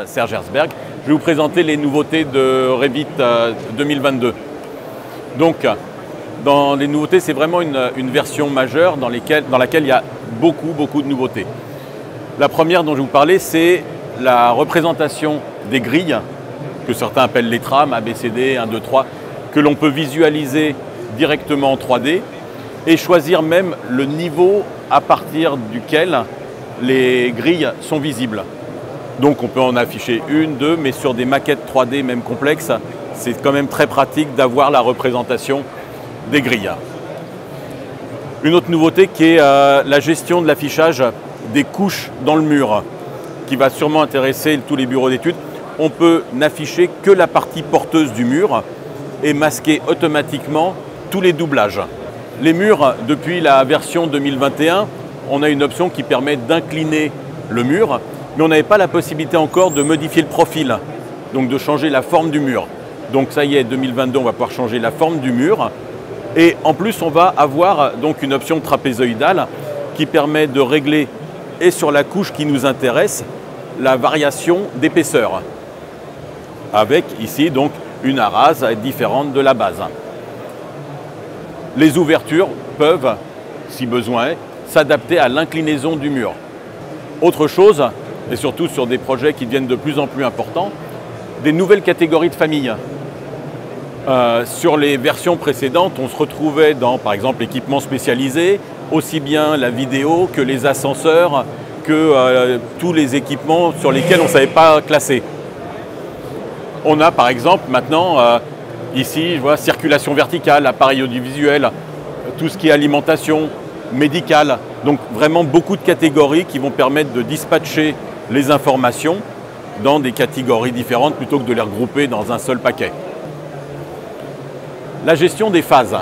Serge Herzberg. Je vais vous présenter les nouveautés de Revit 2022. Donc, dans les nouveautés, c'est vraiment une version majeure dans laquelle il y a beaucoup de nouveautés. La première dont je vais vous parler, c'est la représentation des grilles, que certains appellent les trames, ABCD, 1, 2, 3, que l'on peut visualiser directement en 3D et choisir même le niveau à partir duquel les grilles sont visibles. Donc on peut en afficher une, deux, mais sur des maquettes 3D même complexes, c'est quand même très pratique d'avoir la représentation des grilles. Une autre nouveauté qui est la gestion de l'affichage des couches dans le mur, qui va sûrement intéresser tous les bureaux d'études. On peut n'afficher que la partie porteuse du mur et masquer automatiquement tous les doublages. Les murs, depuis la version 2021, on a une option qui permet d'incliner le mur, mais on n'avait pas la possibilité encore de modifier le profil, donc de changer la forme du mur. Donc ça y est, 2022, on va pouvoir changer la forme du mur. Et en plus, on va avoir donc une option trapézoïdale qui permet de régler, et sur la couche qui nous intéresse, la variation d'épaisseur. Avec ici donc une arase différente de la base. Les ouvertures peuvent, si besoin est, s'adapter à l'inclinaison du mur. Autre chose, et surtout sur des projets qui deviennent de plus en plus importants, des nouvelles catégories de familles. Sur les versions précédentes, on se retrouvait dans, par exemple, l'équipement spécialisé, aussi bien la vidéo que les ascenseurs, que tous les équipements sur lesquels on ne savait pas classer. On a par exemple maintenant, ici, je vois circulation verticale, appareil audiovisuel, tout ce qui est alimentation, médicale. Donc vraiment beaucoup de catégories qui vont permettre de dispatcher les informations dans des catégories différentes plutôt que de les regrouper dans un seul paquet. La gestion des phases.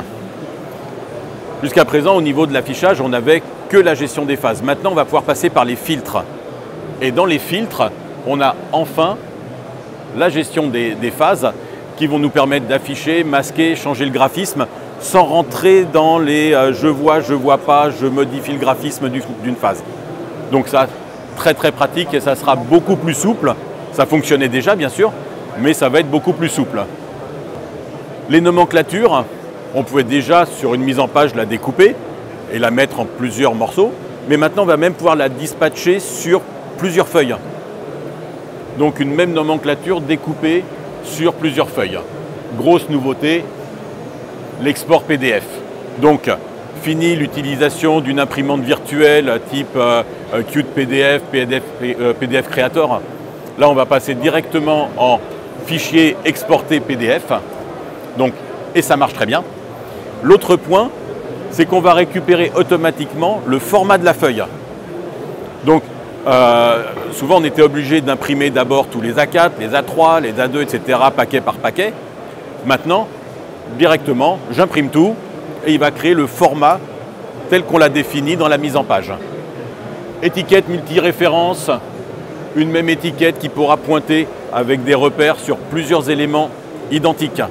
Jusqu'à présent, au niveau de l'affichage, on n'avait que la gestion des phases. Maintenant, on va pouvoir passer par les filtres. Et dans les filtres, on a enfin la gestion des phases qui vont nous permettre d'afficher, masquer, changer le graphisme sans rentrer dans les je vois pas, je modifie le graphisme d'une phase. Donc ça, très pratique et ça sera beaucoup plus souple. Ça fonctionnait déjà bien sûr, mais ça va être beaucoup plus souple. Les nomenclatures, on pouvait déjà sur une mise en page la découper et la mettre en plusieurs morceaux, mais maintenant on va même pouvoir la dispatcher sur plusieurs feuilles. Donc une même nomenclature découpée sur plusieurs feuilles. Grosse nouveauté, l'export PDF. Donc fini l'utilisation d'une imprimante virtuelle type Qt PDF, PDF Creator. Là on va passer directement en fichier exporté PDF. Donc, et ça marche très bien. L'autre point, c'est qu'on va récupérer automatiquement le format de la feuille. Donc, souvent on était obligé d'imprimer d'abord tous les A4, les A3, les A2, etc., paquet par paquet. Maintenant, directement, j'imprime tout et il va créer le format tel qu'on l'a défini dans la mise en page. Étiquette multi-référence, une même étiquette qui pourra pointer avec des repères sur plusieurs éléments identiques.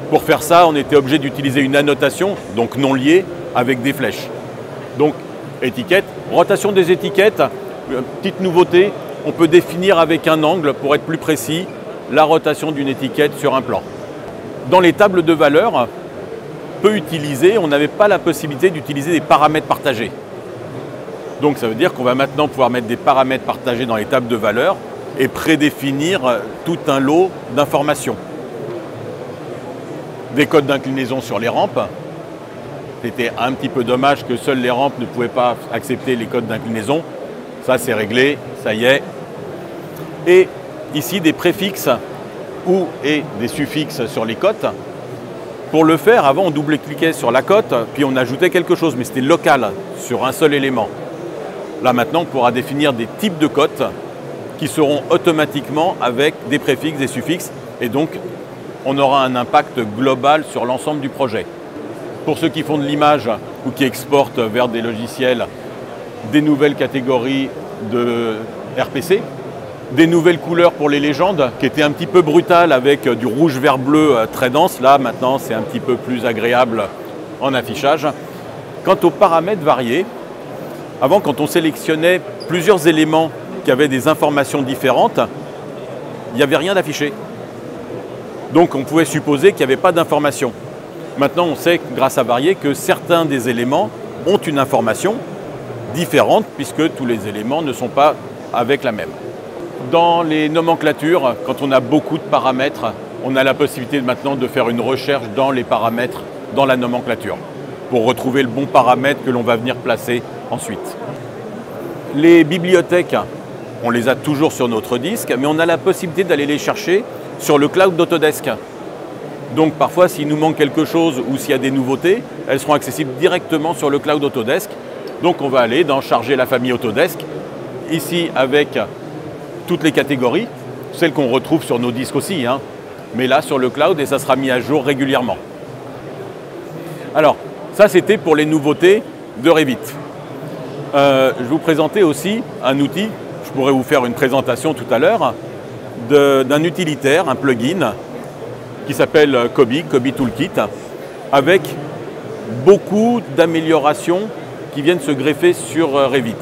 Pour faire ça, on était obligé d'utiliser une annotation, donc non liée, avec des flèches. Donc, étiquette, rotation des étiquettes, petite nouveauté, on peut définir avec un angle, pour être plus précis, la rotation d'une étiquette sur un plan. Dans les tables de valeurs, peu utilisées, on n'avait pas la possibilité d'utiliser des paramètres partagés. Donc ça veut dire qu'on va maintenant pouvoir mettre des paramètres partagés dans les tables de valeurs et prédéfinir tout un lot d'informations. Des codes d'inclinaison sur les rampes. C'était un petit peu dommage que seules les rampes ne pouvaient pas accepter les codes d'inclinaison. Ça, c'est réglé, ça y est. Et ici, des préfixes et des suffixes sur les cotes. Pour le faire, avant, on double-cliquait sur la cote, puis on ajoutait quelque chose, mais c'était local, sur un seul élément. Là, maintenant, on pourra définir des types de cotes qui seront automatiquement avec des préfixes, des suffixes, et donc on aura un impact global sur l'ensemble du projet. Pour ceux qui font de l'image ou qui exportent vers des logiciels, des nouvelles catégories de RPC, des nouvelles couleurs pour les légendes qui étaient un petit peu brutales avec du rouge vert bleu très dense. Là, maintenant, c'est un petit peu plus agréable en affichage. Quant aux paramètres variés, avant, quand on sélectionnait plusieurs éléments qui avaient des informations différentes, il n'y avait rien d'affiché. Donc on pouvait supposer qu'il n'y avait pas d'information. Maintenant, on sait, grâce à Varier, que certains des éléments ont une information différente, puisque tous les éléments ne sont pas avec la même. Dans les nomenclatures, quand on a beaucoup de paramètres, on a la possibilité maintenant de faire une recherche dans les paramètres, dans la nomenclature, pour retrouver le bon paramètre que l'on va venir placer ensuite. Les bibliothèques, on les a toujours sur notre disque, mais on a la possibilité d'aller les chercher sur le cloud d'Autodesk. Donc parfois, s'il nous manque quelque chose ou s'il y a des nouveautés, elles seront accessibles directement sur le cloud Autodesk. Donc on va aller dans Charger la famille Autodesk, ici avec toutes les catégories, celles qu'on retrouve sur nos disques aussi, hein, mais là sur le cloud, et ça sera mis à jour régulièrement. Alors, ça c'était pour les nouveautés de Revit. Je vais vous présenter aussi un outil, je pourrais vous faire une présentation tout à l'heure, d'un utilitaire, un plugin, qui s'appelle Coby Toolkit, avec beaucoup d'améliorations qui viennent se greffer sur Revit.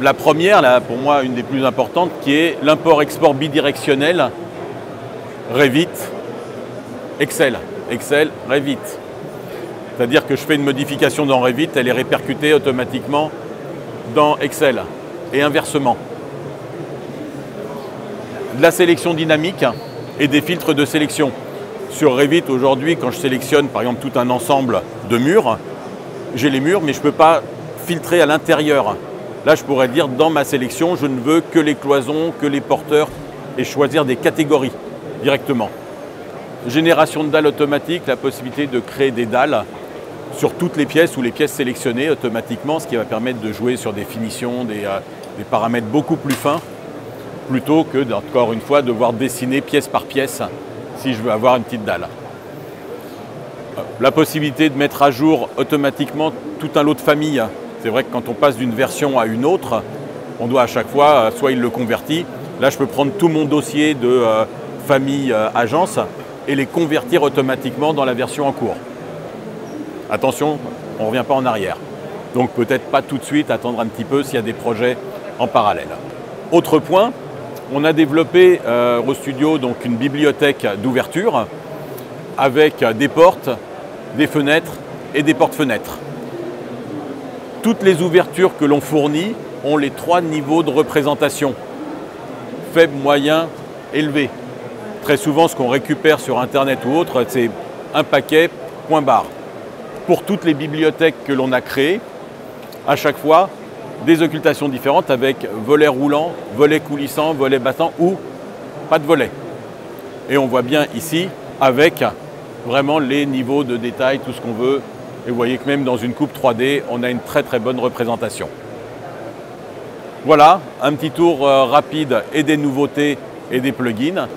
La première, là, pour moi une des plus importantes, qui est l'import-export bidirectionnel Revit, Excel, Revit. C'est-à-dire que je fais une modification dans Revit, elle est répercutée automatiquement dans Excel, et inversement. De la sélection dynamique et des filtres de sélection. Sur Revit, aujourd'hui, quand je sélectionne par exemple tout un ensemble de murs, j'ai les murs, mais je ne peux pas filtrer à l'intérieur. Là, je pourrais dire, dans ma sélection, je ne veux que les cloisons, que les porteurs, et choisir des catégories directement. Génération de dalles automatique, la possibilité de créer des dalles sur toutes les pièces ou les pièces sélectionnées automatiquement, ce qui va permettre de jouer sur des finitions, des paramètres beaucoup plus fins, plutôt que, encore une fois, devoir dessiner pièce par pièce si je veux avoir une petite dalle. La possibilité de mettre à jour automatiquement tout un lot de familles. C'est vrai que quand on passe d'une version à une autre, on doit à chaque fois, soit il le convertit. Là, je peux prendre tout mon dossier de famille agence et les convertir automatiquement dans la version en cours. Attention, on ne revient pas en arrière. Donc peut-être pas tout de suite, attendre un petit peu s'il y a des projets en parallèle. Autre point, on a développé RoStudio donc une bibliothèque d'ouverture avec des portes, des fenêtres et des portes-fenêtres. Toutes les ouvertures que l'on fournit ont les 3 niveaux de représentation. Faible, moyen, élevé. Très souvent, ce qu'on récupère sur Internet ou autre, c'est un paquet, point barre. Pour toutes les bibliothèques que l'on a créées, à chaque fois, des occultations différentes avec volet roulant, volet coulissant, volet battant ou pas de volet. Et on voit bien ici avec vraiment les niveaux de détail, tout ce qu'on veut. Et vous voyez que même dans une coupe 3D, on a une très très bonne représentation. Voilà, un petit tour rapide et des nouveautés et des plugins.